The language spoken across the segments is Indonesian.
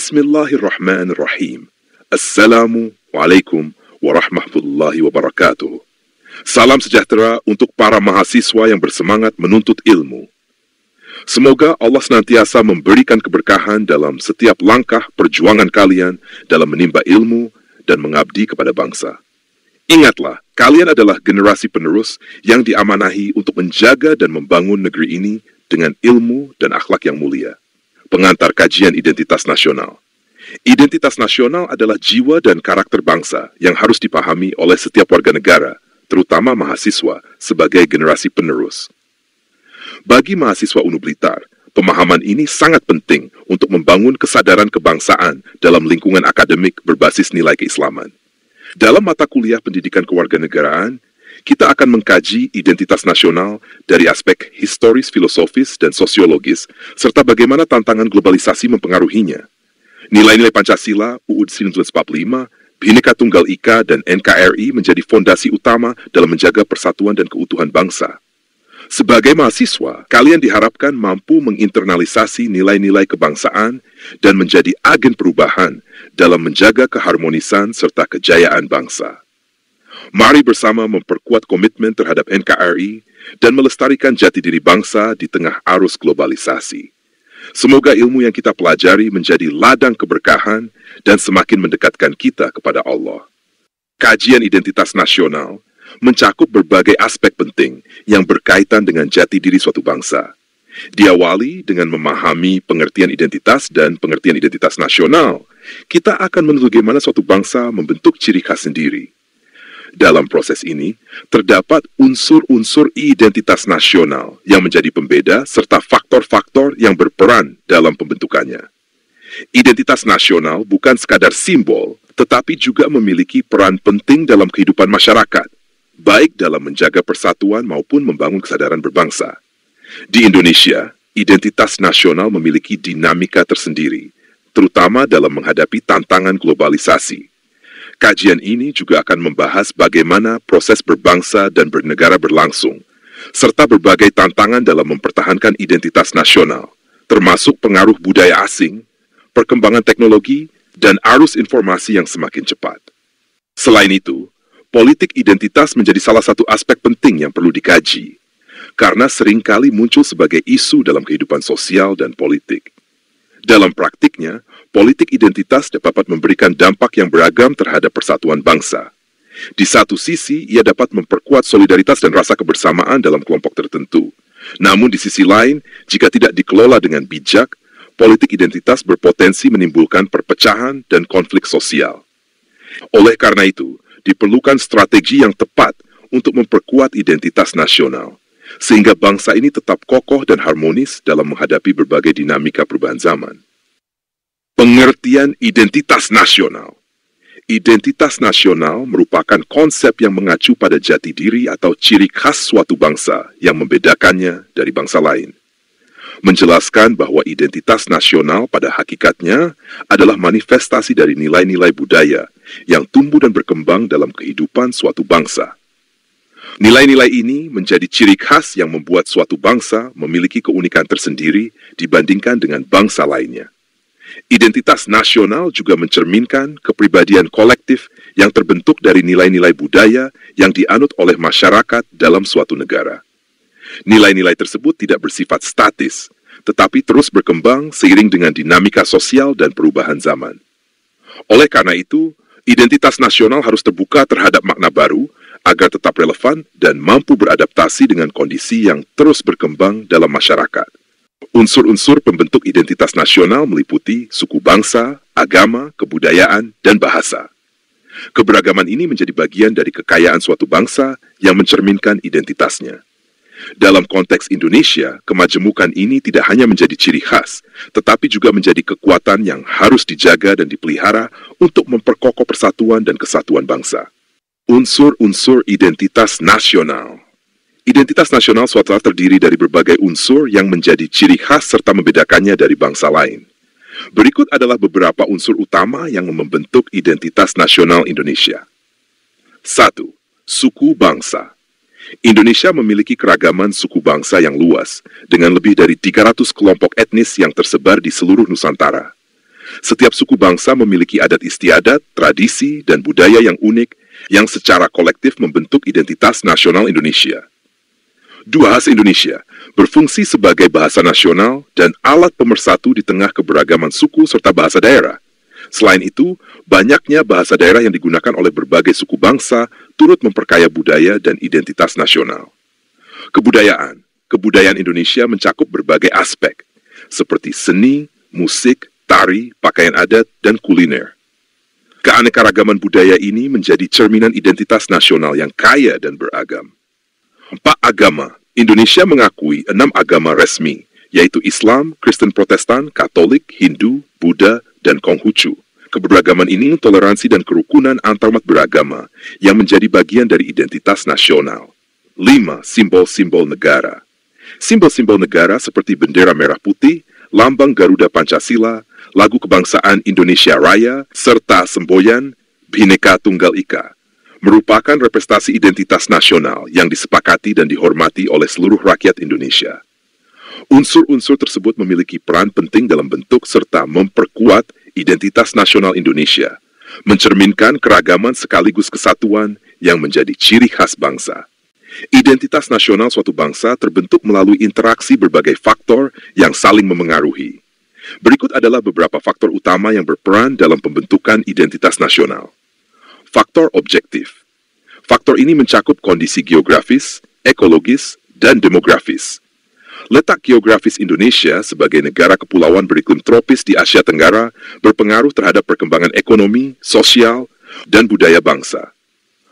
Bismillahirrahmanirrahim. Assalamualaikum warahmatullahi wabarakatuh. Salam sejahtera untuk para mahasiswa yang bersemangat menuntut ilmu. Semoga Allah senantiasa memberikan keberkahan dalam setiap langkah perjuangan kalian dalam menimba ilmu dan mengabdi kepada bangsa. Ingatlah, kalian adalah generasi penerus yang diamanahi untuk menjaga dan membangun negeri ini dengan ilmu dan akhlak yang mulia. Pengantar kajian identitas nasional. Identitas nasional adalah jiwa dan karakter bangsa yang harus dipahami oleh setiap warga negara, terutama mahasiswa, sebagai generasi penerus. Bagi mahasiswa UNU Blitar, pemahaman ini sangat penting untuk membangun kesadaran kebangsaan dalam lingkungan akademik berbasis nilai keislaman. Dalam mata kuliah pendidikan kewarganegaraan, kita akan mengkaji identitas nasional dari aspek historis, filosofis, dan sosiologis, serta bagaimana tantangan globalisasi mempengaruhinya. Nilai-nilai Pancasila, UUD 1945, Bhinneka Tunggal Ika, dan NKRI menjadi fondasi utama dalam menjaga persatuan dan keutuhan bangsa. Sebagai mahasiswa, kalian diharapkan mampu menginternalisasi nilai-nilai kebangsaan dan menjadi agen perubahan dalam menjaga keharmonisan serta kejayaan bangsa. Mari bersama memperkuat komitmen terhadap NKRI dan melestarikan jati diri bangsa di tengah arus globalisasi. Semoga ilmu yang kita pelajari menjadi ladang keberkahan dan semakin mendekatkan kita kepada Allah. Kajian identitas nasional mencakup berbagai aspek penting yang berkaitan dengan jati diri suatu bangsa. Diawali dengan memahami pengertian identitas dan pengertian identitas nasional, kita akan menentukan bagaimana suatu bangsa membentuk ciri khas sendiri. Dalam proses ini, terdapat unsur-unsur identitas nasional yang menjadi pembeda serta faktor-faktor yang berperan dalam pembentukannya. Identitas nasional bukan sekadar simbol, tetapi juga memiliki peran penting dalam kehidupan masyarakat, baik dalam menjaga persatuan maupun membangun kesadaran berbangsa. Di Indonesia, identitas nasional memiliki dinamika tersendiri, terutama dalam menghadapi tantangan globalisasi. Kajian ini juga akan membahas bagaimana proses berbangsa dan bernegara berlangsung, serta berbagai tantangan dalam mempertahankan identitas nasional, termasuk pengaruh budaya asing, perkembangan teknologi, dan arus informasi yang semakin cepat. Selain itu, politik identitas menjadi salah satu aspek penting yang perlu dikaji, karena seringkali muncul sebagai isu dalam kehidupan sosial dan politik. Dalam praktiknya, politik identitas dapat memberikan dampak yang beragam terhadap persatuan bangsa. Di satu sisi, ia dapat memperkuat solidaritas dan rasa kebersamaan dalam kelompok tertentu. Namun di sisi lain, jika tidak dikelola dengan bijak, politik identitas berpotensi menimbulkan perpecahan dan konflik sosial. Oleh karena itu, diperlukan strategi yang tepat untuk memperkuat identitas nasional, sehingga bangsa ini tetap kokoh dan harmonis dalam menghadapi berbagai dinamika perubahan zaman. Pengertian identitas nasional. Identitas nasional merupakan konsep yang mengacu pada jati diri atau ciri khas suatu bangsa yang membedakannya dari bangsa lain. Menjelaskan bahwa identitas nasional pada hakikatnya adalah manifestasi dari nilai-nilai budaya yang tumbuh dan berkembang dalam kehidupan suatu bangsa. Nilai-nilai ini menjadi ciri khas yang membuat suatu bangsa memiliki keunikan tersendiri dibandingkan dengan bangsa lainnya. Identitas nasional juga mencerminkan kepribadian kolektif yang terbentuk dari nilai-nilai budaya yang dianut oleh masyarakat dalam suatu negara. Nilai-nilai tersebut tidak bersifat statis, tetapi terus berkembang seiring dengan dinamika sosial dan perubahan zaman. Oleh karena itu, identitas nasional harus terbuka terhadap makna baru agar tetap relevan dan mampu beradaptasi dengan kondisi yang terus berkembang dalam masyarakat. Unsur-unsur pembentuk identitas nasional meliputi suku bangsa, agama, kebudayaan, dan bahasa. Keberagaman ini menjadi bagian dari kekayaan suatu bangsa yang mencerminkan identitasnya. Dalam konteks Indonesia, kemajemukan ini tidak hanya menjadi ciri khas, tetapi juga menjadi kekuatan yang harus dijaga dan dipelihara untuk memperkokoh persatuan dan kesatuan bangsa. Unsur-unsur identitas nasional. Identitas nasional suatu hal terdiri dari berbagai unsur yang menjadi ciri khas serta membedakannya dari bangsa lain. Berikut adalah beberapa unsur utama yang membentuk identitas nasional Indonesia. 1. Suku bangsa. Indonesia memiliki keragaman suku bangsa yang luas, dengan lebih dari 300 kelompok etnis yang tersebar di seluruh Nusantara. Setiap suku bangsa memiliki adat istiadat, tradisi, dan budaya yang unik yang secara kolektif membentuk identitas nasional Indonesia. Dua bahasa Indonesia berfungsi sebagai bahasa nasional dan alat pemersatu di tengah keberagaman suku serta bahasa daerah. Selain itu, banyaknya bahasa daerah yang digunakan oleh berbagai suku bangsa turut memperkaya budaya dan identitas nasional. Kebudayaan Indonesia mencakup berbagai aspek, seperti seni, musik, tari, pakaian adat, dan kuliner. Keanekaragaman budaya ini menjadi cerminan identitas nasional yang kaya dan beragam. 4 agama. Indonesia mengakui 6 agama resmi, yaitu Islam, Kristen Protestan, Katolik, Hindu, Buddha, dan Konghucu. Keberagaman ini toleransi dan kerukunan antarumat beragama yang menjadi bagian dari identitas nasional. 5. Simbol-simbol negara. Simbol-simbol negara seperti bendera merah putih, lambang Garuda Pancasila, lagu kebangsaan Indonesia Raya, serta semboyan Bhinneka Tunggal Ika merupakan representasi identitas nasional yang disepakati dan dihormati oleh seluruh rakyat Indonesia. Unsur-unsur tersebut memiliki peran penting dalam bentuk serta memperkuat identitas nasional Indonesia, mencerminkan keragaman sekaligus kesatuan yang menjadi ciri khas bangsa. Identitas nasional suatu bangsa terbentuk melalui interaksi berbagai faktor yang saling memengaruhi. Berikut adalah beberapa faktor utama yang berperan dalam pembentukan identitas nasional. Faktor objektif. Faktor ini mencakup kondisi geografis, ekologis, dan demografis. Letak geografis Indonesia sebagai negara kepulauan beriklim tropis di Asia Tenggara berpengaruh terhadap perkembangan ekonomi, sosial, dan budaya bangsa.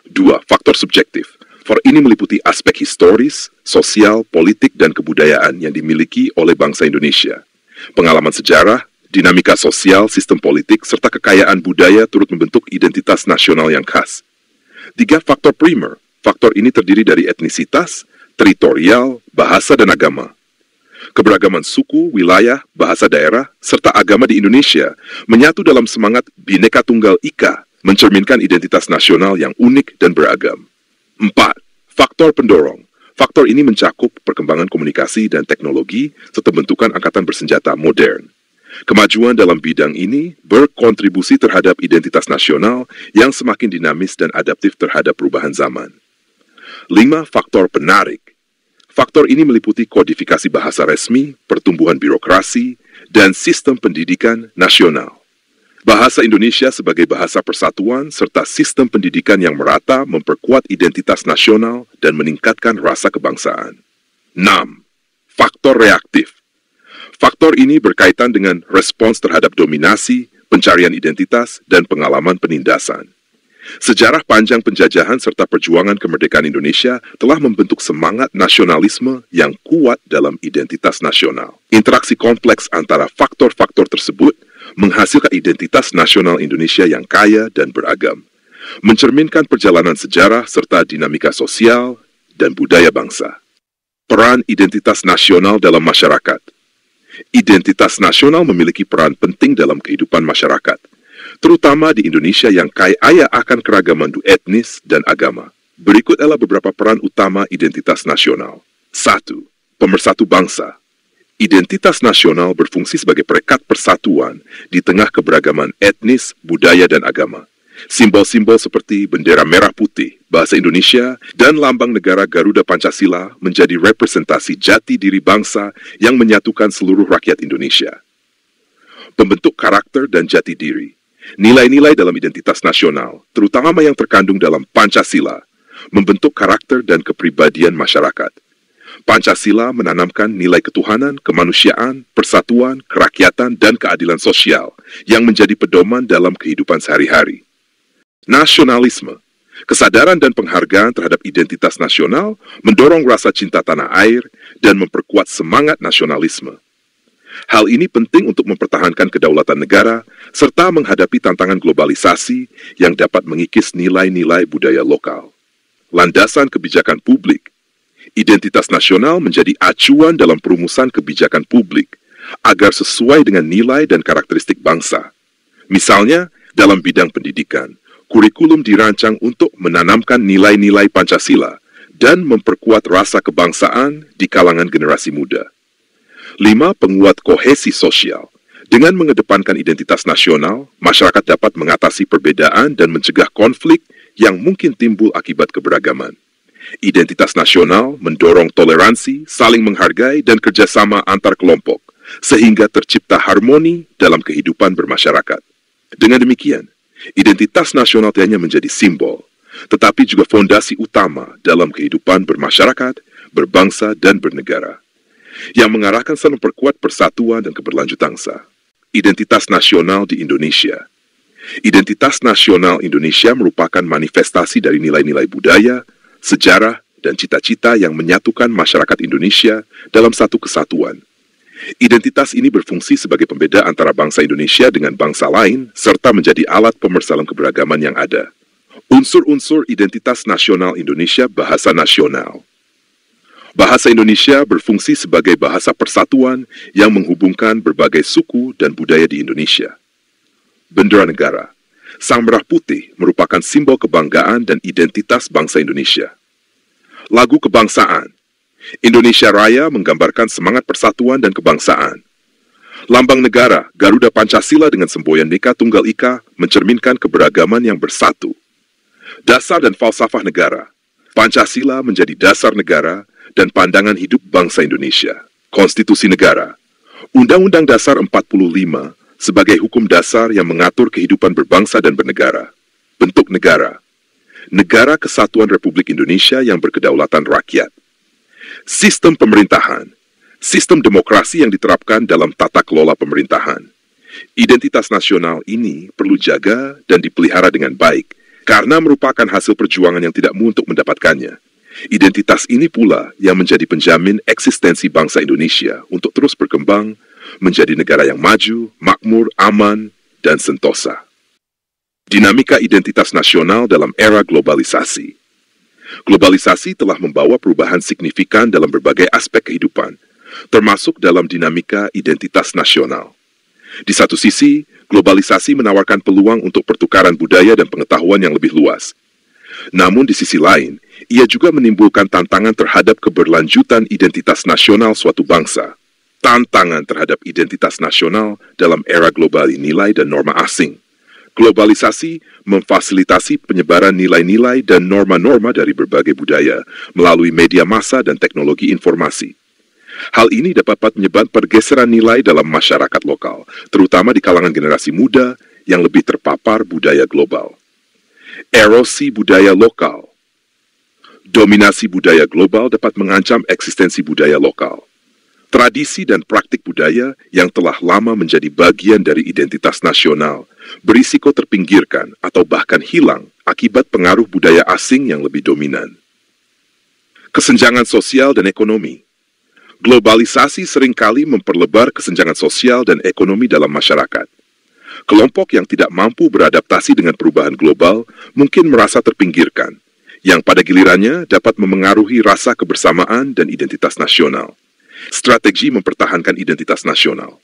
2. Faktor subjektif. Faktor ini meliputi aspek historis, sosial, politik, dan kebudayaan yang dimiliki oleh bangsa Indonesia. Pengalaman sejarah, dinamika sosial, sistem politik, serta kekayaan budaya turut membentuk identitas nasional yang khas. 3. Faktor primer. Faktor ini terdiri dari etnisitas, teritorial, bahasa, dan agama. Keberagaman suku, wilayah, bahasa daerah, serta agama di Indonesia menyatu dalam semangat Bhinneka Tunggal Ika, mencerminkan identitas nasional yang unik dan beragam. 4. Faktor pendorong. Faktor ini mencakup perkembangan komunikasi dan teknologi serta bentukan angkatan bersenjata modern. Kemajuan dalam bidang ini berkontribusi terhadap identitas nasional yang semakin dinamis dan adaptif terhadap perubahan zaman. 5. Faktor penarik. Faktor ini meliputi kodifikasi bahasa resmi, pertumbuhan birokrasi, dan sistem pendidikan nasional. Bahasa Indonesia sebagai bahasa persatuan serta sistem pendidikan yang merata memperkuat identitas nasional dan meningkatkan rasa kebangsaan. 6. Faktor reaktif. Faktor ini berkaitan dengan respons terhadap dominasi, pencarian identitas, dan pengalaman penindasan. Sejarah panjang penjajahan serta perjuangan kemerdekaan Indonesia telah membentuk semangat nasionalisme yang kuat dalam identitas nasional. Interaksi kompleks antara faktor-faktor tersebut menghasilkan identitas nasional Indonesia yang kaya dan beragam, mencerminkan perjalanan sejarah serta dinamika sosial dan budaya bangsa. Peran identitas nasional dalam masyarakat. Identitas nasional memiliki peran penting dalam kehidupan masyarakat, terutama di Indonesia yang kaya akan keragaman etnis dan agama. Berikut adalah beberapa peran utama identitas nasional. 1. Pemersatu bangsa. Identitas nasional berfungsi sebagai perekat persatuan di tengah keberagaman etnis, budaya, dan agama. Simbol-simbol seperti bendera merah putih, bahasa Indonesia, dan lambang negara Garuda Pancasila menjadi representasi jati diri bangsa yang menyatukan seluruh rakyat Indonesia. Pembentuk karakter dan jati diri. Nilai-nilai dalam identitas nasional, terutama yang terkandung dalam Pancasila, membentuk karakter dan kepribadian masyarakat. Pancasila menanamkan nilai ketuhanan, kemanusiaan, persatuan, kerakyatan, dan keadilan sosial yang menjadi pedoman dalam kehidupan sehari-hari. Nasionalisme. Kesadaran dan penghargaan terhadap identitas nasional mendorong rasa cinta tanah air dan memperkuat semangat nasionalisme. Hal ini penting untuk mempertahankan kedaulatan negara serta menghadapi tantangan globalisasi yang dapat mengikis nilai-nilai budaya lokal. Landasan kebijakan publik. Identitas nasional menjadi acuan dalam perumusan kebijakan publik agar sesuai dengan nilai dan karakteristik bangsa. Misalnya, dalam bidang pendidikan, kurikulum dirancang untuk menanamkan nilai-nilai Pancasila dan memperkuat rasa kebangsaan di kalangan generasi muda. 5. Penguat kohesi sosial. Dengan mengedepankan identitas nasional, masyarakat dapat mengatasi perbedaan dan mencegah konflik yang mungkin timbul akibat keberagaman. Identitas nasional mendorong toleransi, saling menghargai, dan kerjasama antar kelompok, sehingga tercipta harmoni dalam kehidupan bermasyarakat. Dengan demikian, identitas nasional tidak hanya menjadi simbol, tetapi juga fondasi utama dalam kehidupan bermasyarakat, berbangsa, dan bernegara, yang mengarahkan saling memperkuat persatuan dan keberlanjutan bangsa. Identitas nasional di Indonesia. Identitas nasional Indonesia merupakan manifestasi dari nilai-nilai budaya, sejarah, dan cita-cita yang menyatukan masyarakat Indonesia dalam satu kesatuan. Identitas ini berfungsi sebagai pembeda antara bangsa Indonesia dengan bangsa lain, serta menjadi alat pemersatu keberagaman yang ada. Unsur-unsur identitas nasional Indonesia, bahasa nasional. Bahasa Indonesia berfungsi sebagai bahasa persatuan yang menghubungkan berbagai suku dan budaya di Indonesia. Bendera negara. Sang merah putih merupakan simbol kebanggaan dan identitas bangsa Indonesia. Lagu kebangsaan. Indonesia Raya menggambarkan semangat persatuan dan kebangsaan. Lambang negara, Garuda Pancasila dengan semboyan Bhinneka Tunggal Ika mencerminkan keberagaman yang bersatu. Dasar dan falsafah negara. Pancasila menjadi dasar negara dan pandangan hidup bangsa Indonesia. Konstitusi negara. Undang-Undang Dasar 45 sebagai hukum dasar yang mengatur kehidupan berbangsa dan bernegara. Bentuk negara. Negara Kesatuan Republik Indonesia yang berkedaulatan rakyat. Sistem pemerintahan. Sistem demokrasi yang diterapkan dalam tata kelola pemerintahan. Identitas nasional ini perlu jaga dan dipelihara dengan baik, karena merupakan hasil perjuangan yang tidak mudah untuk mendapatkannya. Identitas ini pula yang menjadi penjamin eksistensi bangsa Indonesia untuk terus berkembang menjadi negara yang maju, makmur, aman, dan sentosa. Dinamika identitas nasional dalam era globalisasi. Globalisasi telah membawa perubahan signifikan dalam berbagai aspek kehidupan, termasuk dalam dinamika identitas nasional. Di satu sisi, globalisasi menawarkan peluang untuk pertukaran budaya dan pengetahuan yang lebih luas. Namun di sisi lain, ia juga menimbulkan tantangan terhadap keberlanjutan identitas nasional suatu bangsa. Tantangan terhadap identitas nasional dalam era global nilai dan norma asing. Globalisasi memfasilitasi penyebaran nilai-nilai dan norma-norma dari berbagai budaya melalui media massa dan teknologi informasi. Hal ini dapat menyebabkan pergeseran nilai dalam masyarakat lokal, terutama di kalangan generasi muda yang lebih terpapar budaya global. Erosi budaya lokal. Dominasi budaya global dapat mengancam eksistensi budaya lokal. Tradisi dan praktik budaya yang telah lama menjadi bagian dari identitas nasional berisiko terpinggirkan atau bahkan hilang akibat pengaruh budaya asing yang lebih dominan. Kesenjangan sosial dan ekonomi. Globalisasi seringkali memperlebar kesenjangan sosial dan ekonomi dalam masyarakat. Kelompok yang tidak mampu beradaptasi dengan perubahan global mungkin merasa terpinggirkan, yang pada gilirannya dapat memengaruhi rasa kebersamaan dan identitas nasional. Strategi mempertahankan identitas nasional.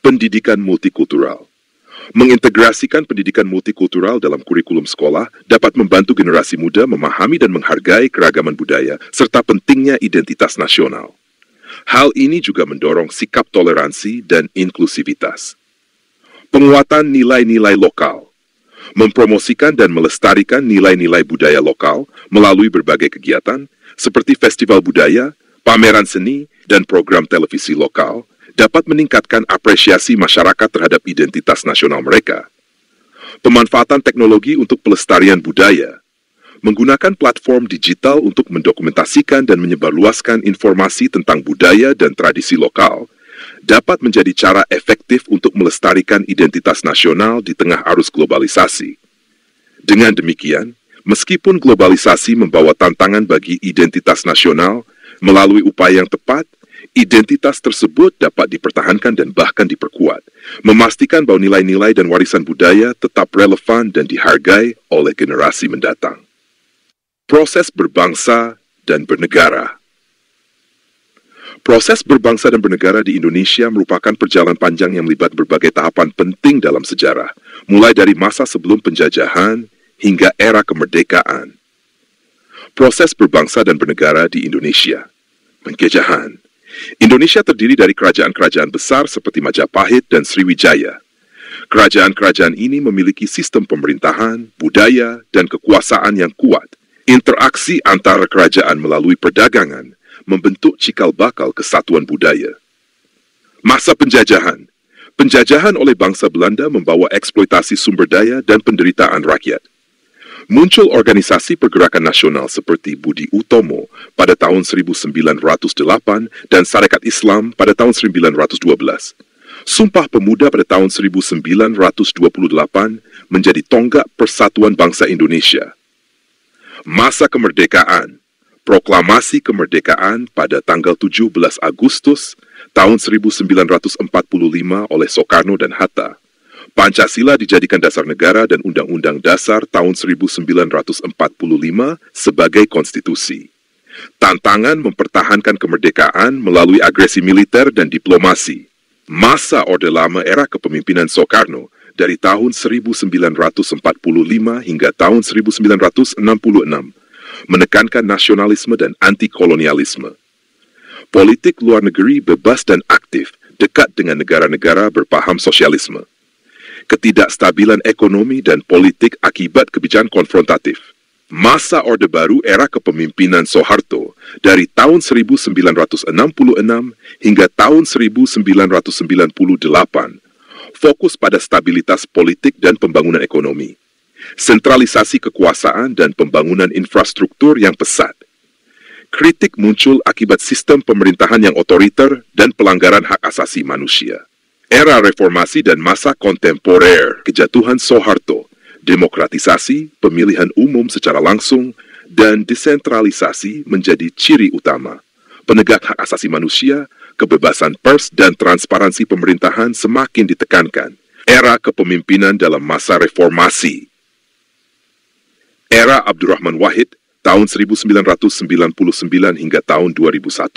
Pendidikan multikultural. Mengintegrasikan pendidikan multikultural dalam kurikulum sekolah dapat membantu generasi muda memahami dan menghargai keragaman budaya serta pentingnya identitas nasional. Hal ini juga mendorong sikap toleransi dan inklusivitas. Penguatan nilai-nilai lokal. Mempromosikan dan melestarikan nilai-nilai budaya lokal melalui berbagai kegiatan seperti festival budaya, pameran seni, dan program televisi lokal dapat meningkatkan apresiasi masyarakat terhadap identitas nasional mereka. Pemanfaatan teknologi untuk pelestarian budaya. Menggunakan platform digital untuk mendokumentasikan dan menyebarluaskan informasi tentang budaya dan tradisi lokal dapat menjadi cara efektif untuk melestarikan identitas nasional di tengah arus globalisasi. Dengan demikian, meskipun globalisasi membawa tantangan bagi identitas nasional, melalui upaya yang tepat, identitas tersebut dapat dipertahankan dan bahkan diperkuat, memastikan bahwa nilai-nilai dan warisan budaya tetap relevan dan dihargai oleh generasi mendatang. Proses berbangsa dan bernegara. Proses berbangsa dan bernegara di Indonesia merupakan perjalanan panjang yang melibat berbagai tahapan penting dalam sejarah, mulai dari masa sebelum penjajahan hingga era kemerdekaan. Proses berbangsa dan bernegara di Indonesia. Penjajahan. Indonesia terdiri dari kerajaan-kerajaan besar seperti Majapahit dan Sriwijaya. Kerajaan-kerajaan ini memiliki sistem pemerintahan, budaya, dan kekuasaan yang kuat. Interaksi antara kerajaan melalui perdagangan membentuk cikal bakal kesatuan budaya. Masa penjajahan. Penjajahan oleh bangsa Belanda membawa eksploitasi sumber daya dan penderitaan rakyat. Muncul organisasi pergerakan nasional seperti Budi Utomo pada tahun 1908 dan Sarekat Islam pada tahun 1912. Sumpah Pemuda pada tahun 1928 menjadi tonggak persatuan bangsa Indonesia. Masa kemerdekaan. Proklamasi kemerdekaan pada tanggal 17 Agustus tahun 1945 oleh Soekarno dan Hatta. Pancasila dijadikan dasar negara dan Undang-Undang Dasar tahun 1945 sebagai konstitusi. Tantangan mempertahankan kemerdekaan melalui agresi militer dan diplomasi. Masa Orde Lama era kepemimpinan Soekarno dari tahun 1945 hingga tahun 1966 menekankan nasionalisme dan anti-kolonialisme. Politik luar negeri bebas dan aktif dekat dengan negara-negara berpaham sosialisme. Ketidakstabilan ekonomi dan politik akibat kebijakan konfrontatif. Masa Orde Baru era kepemimpinan Soeharto dari tahun 1966 hingga tahun 1998 fokus pada stabilitas politik dan pembangunan ekonomi, sentralisasi kekuasaan dan pembangunan infrastruktur yang pesat. Kritik muncul akibat sistem pemerintahan yang otoriter dan pelanggaran hak asasi manusia. Era reformasi dan masa kontemporer, kejatuhan Soeharto, demokratisasi, pemilihan umum secara langsung, dan desentralisasi menjadi ciri utama. Penegak hak asasi manusia, kebebasan pers, dan transparansi pemerintahan semakin ditekankan. Era kepemimpinan dalam masa reformasi. Era Abdurrahman Wahid, tahun 1999 hingga tahun 2001.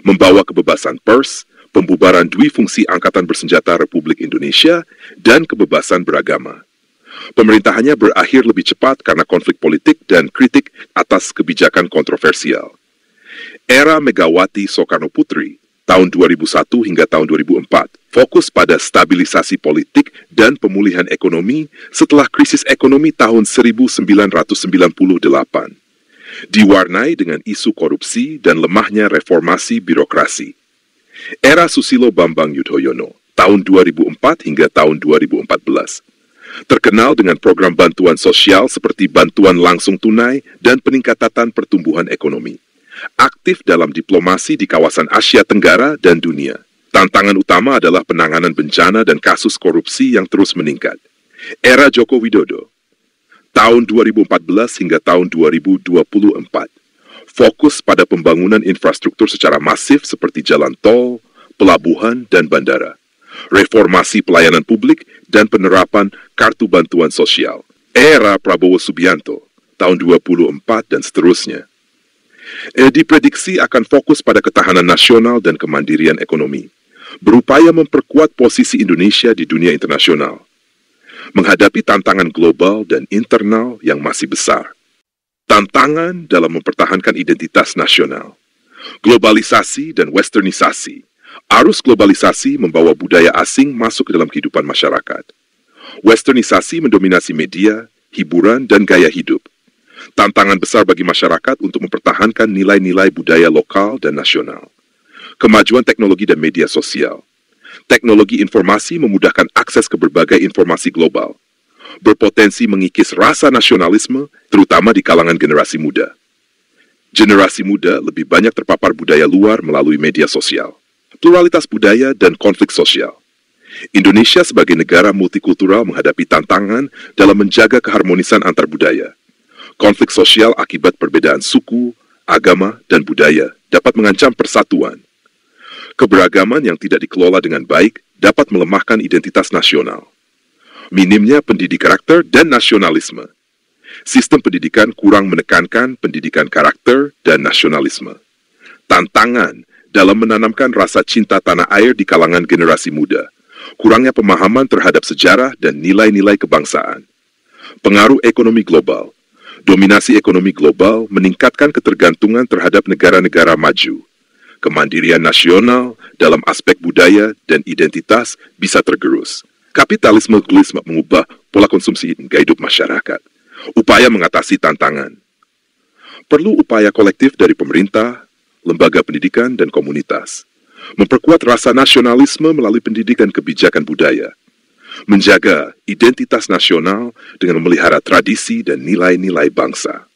Membawa kebebasan pers, pembubaran duifungsi Angkatan Bersenjata Republik Indonesia, dan kebebasan beragama. Pemerintahannya berakhir lebih cepat karena konflik politik dan kritik atas kebijakan kontroversial. Era Megawati Soekarno Putri, tahun 2001 hingga tahun 2004, fokus pada stabilisasi politik dan pemulihan ekonomi setelah krisis ekonomi tahun 1998. Diwarnai dengan isu korupsi dan lemahnya reformasi birokrasi. Era Susilo Bambang Yudhoyono, tahun 2004 hingga tahun 2014. Terkenal dengan program bantuan sosial seperti bantuan langsung tunai dan peningkatan pertumbuhan ekonomi. Aktif dalam diplomasi di kawasan Asia Tenggara dan dunia. Tantangan utama adalah penanganan bencana dan kasus korupsi yang terus meningkat. Era Joko Widodo, tahun 2014 hingga tahun 2024. Fokus pada pembangunan infrastruktur secara masif seperti jalan tol, pelabuhan, dan bandara. Reformasi pelayanan publik dan penerapan kartu bantuan sosial. Era Prabowo Subianto, tahun 24 dan seterusnya. Diprediksi akan fokus pada ketahanan nasional dan kemandirian ekonomi. Berupaya memperkuat posisi Indonesia di dunia internasional. Menghadapi tantangan global dan internal yang masih besar. Tantangan dalam mempertahankan identitas nasional. Globalisasi dan westernisasi. Arus globalisasi membawa budaya asing masuk ke dalam kehidupan masyarakat. Westernisasi mendominasi media, hiburan, dan gaya hidup. Tantangan besar bagi masyarakat untuk mempertahankan nilai-nilai budaya lokal dan nasional. Kemajuan teknologi dan media sosial. Teknologi informasi memudahkan akses ke berbagai informasi global. Berpotensi mengikis rasa nasionalisme, terutama di kalangan generasi muda. Generasi muda lebih banyak terpapar budaya luar melalui media sosial. Pluralitas budaya dan konflik sosial. Indonesia sebagai negara multikultural menghadapi tantangan dalam menjaga keharmonisan antar budaya. Konflik sosial akibat perbedaan suku, agama, dan budaya dapat mengancam persatuan. Keberagaman yang tidak dikelola dengan baik dapat melemahkan identitas nasional. Minimnya pendidik karakter dan nasionalisme. Sistem pendidikan kurang menekankan pendidikan karakter dan nasionalisme. Tantangan dalam menanamkan rasa cinta tanah air di kalangan generasi muda. Kurangnya pemahaman terhadap sejarah dan nilai-nilai kebangsaan. Pengaruh ekonomi global. Dominasi ekonomi global meningkatkan ketergantungan terhadap negara-negara maju. kemandirian nasional dalam aspek budaya dan identitas bisa tergerus. Kapitalisme globalisme mengubah pola konsumsi dan gaya hidup masyarakat. Upaya mengatasi tantangan. Perlu upaya kolektif dari pemerintah, lembaga pendidikan, dan komunitas. Memperkuat rasa nasionalisme melalui pendidikan kebijakan budaya. Menjaga identitas nasional dengan memelihara tradisi dan nilai-nilai bangsa.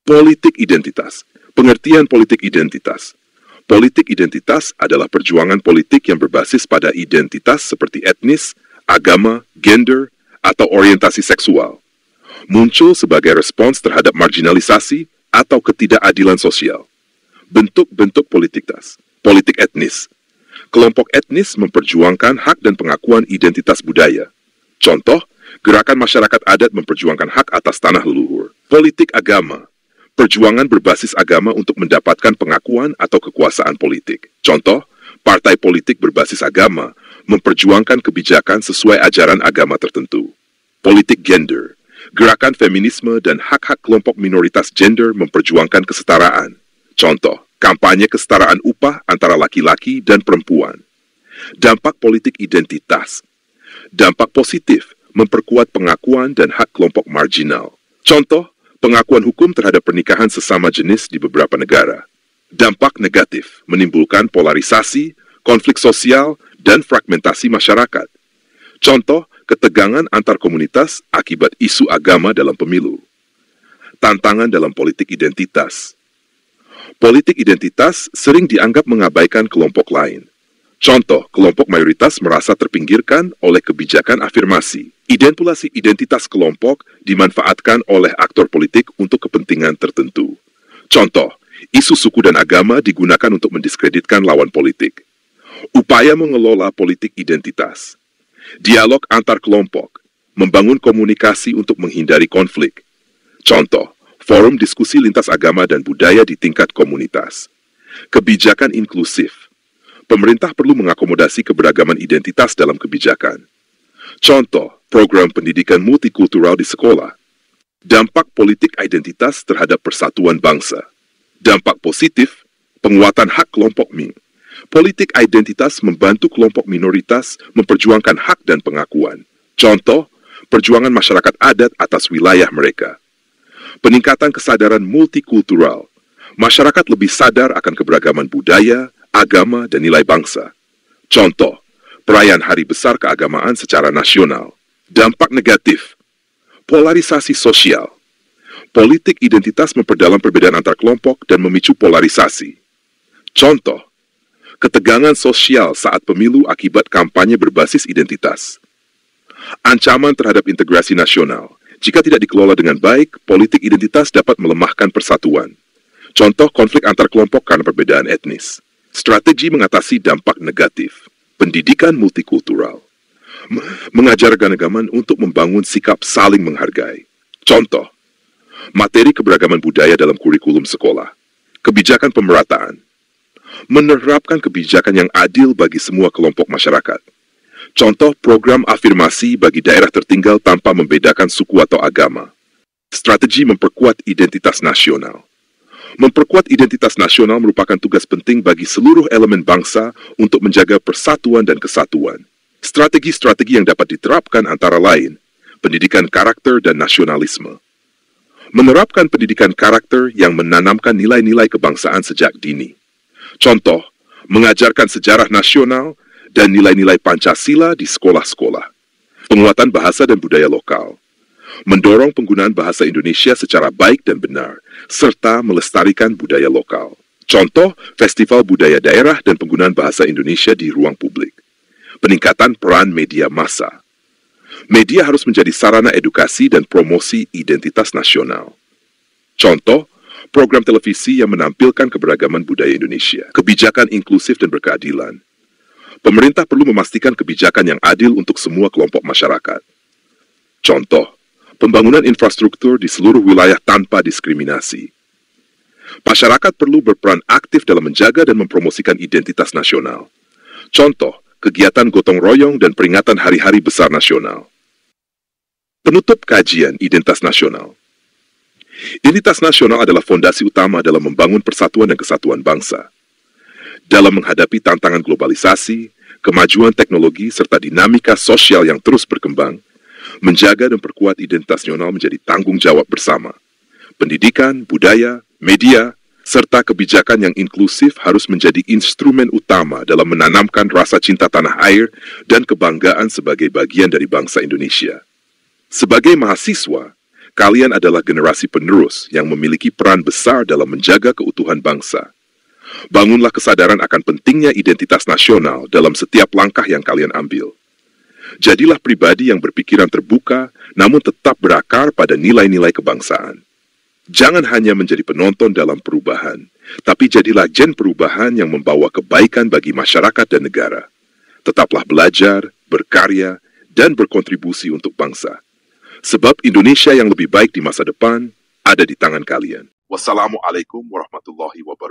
Politik identitas. Pengertian politik identitas. Politik identitas adalah perjuangan politik yang berbasis pada identitas seperti etnis, agama, gender, atau orientasi seksual. Muncul sebagai respons terhadap marginalisasi atau ketidakadilan sosial. Bentuk-bentuk politikas. Politik etnis. Kelompok etnis memperjuangkan hak dan pengakuan identitas budaya. Contoh, gerakan masyarakat adat memperjuangkan hak atas tanah leluhur. Politik agama. Perjuangan berbasis agama untuk mendapatkan pengakuan atau kekuasaan politik. Contoh, partai politik berbasis agama memperjuangkan kebijakan sesuai ajaran agama tertentu. Politik gender. Gerakan feminisme dan hak-hak kelompok minoritas gender memperjuangkan kesetaraan. Contoh, kampanye kesetaraan upah antara laki-laki dan perempuan. Dampak politik identitas. Dampak positif, memperkuat pengakuan dan hak kelompok marginal. Contoh, pengakuan hukum terhadap pernikahan sesama jenis di beberapa negara. Dampak negatif, menimbulkan polarisasi, konflik sosial, dan fragmentasi masyarakat. Contoh, ketegangan antar komunitas akibat isu agama dalam pemilu. Tantangan dalam politik identitas. Politik identitas sering dianggap mengabaikan kelompok lain. Contoh, kelompok mayoritas merasa terpinggirkan oleh kebijakan afirmasi. Manipulasi identitas kelompok dimanfaatkan oleh aktor politik untuk kepentingan tertentu. Contoh, isu suku dan agama digunakan untuk mendiskreditkan lawan politik. Upaya mengelola politik identitas. Dialog antar kelompok, membangun komunikasi untuk menghindari konflik. Contoh, forum diskusi lintas agama dan budaya di tingkat komunitas. Kebijakan inklusif. Pemerintah perlu mengakomodasi keberagaman identitas dalam kebijakan. Contoh, program pendidikan multikultural di sekolah. Dampak politik identitas terhadap persatuan bangsa. Dampak positif, penguatan hak kelompok MIN. Politik identitas membantu kelompok minoritas memperjuangkan hak dan pengakuan. Contoh, perjuangan masyarakat adat atas wilayah mereka. Peningkatan kesadaran multikultural. Masyarakat lebih sadar akan keberagaman budaya, agama, dan nilai bangsa. Contoh, perayaan hari besar keagamaan secara nasional. Dampak negatif. Polarisasi sosial. Politik identitas memperdalam perbedaan antar kelompok dan memicu polarisasi. Contoh, ketegangan sosial saat pemilu akibat kampanye berbasis identitas. Ancaman terhadap integrasi nasional. Jika tidak dikelola dengan baik, politik identitas dapat melemahkan persatuan. Contoh, konflik antar kelompok karena perbedaan etnis. Strategi mengatasi dampak negatif. Pendidikan multikultural. Mengajar keanekaragaman untuk membangun sikap saling menghargai. Contoh, materi keberagaman budaya dalam kurikulum sekolah. Kebijakan pemerataan. Menerapkan kebijakan yang adil bagi semua kelompok masyarakat. Contoh, program afirmasi bagi daerah tertinggal tanpa membedakan suku atau agama. Strategi memperkuat identitas nasional. Memperkuat identitas nasional merupakan tugas penting bagi seluruh elemen bangsa untuk menjaga persatuan dan kesatuan. Strategi-strategi yang dapat diterapkan antara lain, pendidikan karakter dan nasionalisme. Menerapkan pendidikan karakter yang menanamkan nilai-nilai kebangsaan sejak dini. Contoh, mengajarkan sejarah nasional dan nilai-nilai Pancasila di sekolah-sekolah. Penguatan bahasa dan budaya lokal. Mendorong penggunaan bahasa Indonesia secara baik dan benar, serta melestarikan budaya lokal. Contoh, festival budaya daerah dan penggunaan bahasa Indonesia di ruang publik. Peningkatan peran media massa. Media harus menjadi sarana edukasi dan promosi identitas nasional. Contoh, program televisi yang menampilkan keberagaman budaya Indonesia. Kebijakan inklusif dan berkeadilan. Pemerintah perlu memastikan kebijakan yang adil untuk semua kelompok masyarakat. Contoh, pembangunan infrastruktur di seluruh wilayah tanpa diskriminasi. Masyarakat perlu berperan aktif dalam menjaga dan mempromosikan identitas nasional. Contoh, kegiatan gotong royong dan peringatan hari-hari besar nasional. Penutup kajian identitas nasional. Identitas nasional adalah fondasi utama dalam membangun persatuan dan kesatuan bangsa. dalam menghadapi tantangan globalisasi, kemajuan teknologi, serta dinamika sosial yang terus berkembang. Menjaga dan perkuat identitas nasional menjadi tanggung jawab bersama. Pendidikan, budaya, media, serta kebijakan yang inklusif harus menjadi instrumen utama dalam menanamkan rasa cinta tanah air dan kebanggaan sebagai bagian dari bangsa Indonesia. Sebagai mahasiswa, kalian adalah generasi penerus yang memiliki peran besar dalam menjaga keutuhan bangsa. Bangunlah kesadaran akan pentingnya identitas nasional dalam setiap langkah yang kalian ambil. Jadilah pribadi yang berpikiran terbuka, namun tetap berakar pada nilai-nilai kebangsaan. Jangan hanya menjadi penonton dalam perubahan, tapi jadilah agen perubahan yang membawa kebaikan bagi masyarakat dan negara. Tetaplah belajar, berkarya, dan berkontribusi untuk bangsa. Sebab Indonesia yang lebih baik di masa depan ada di tangan kalian. Wassalamualaikum warahmatullahi wabarakatuh.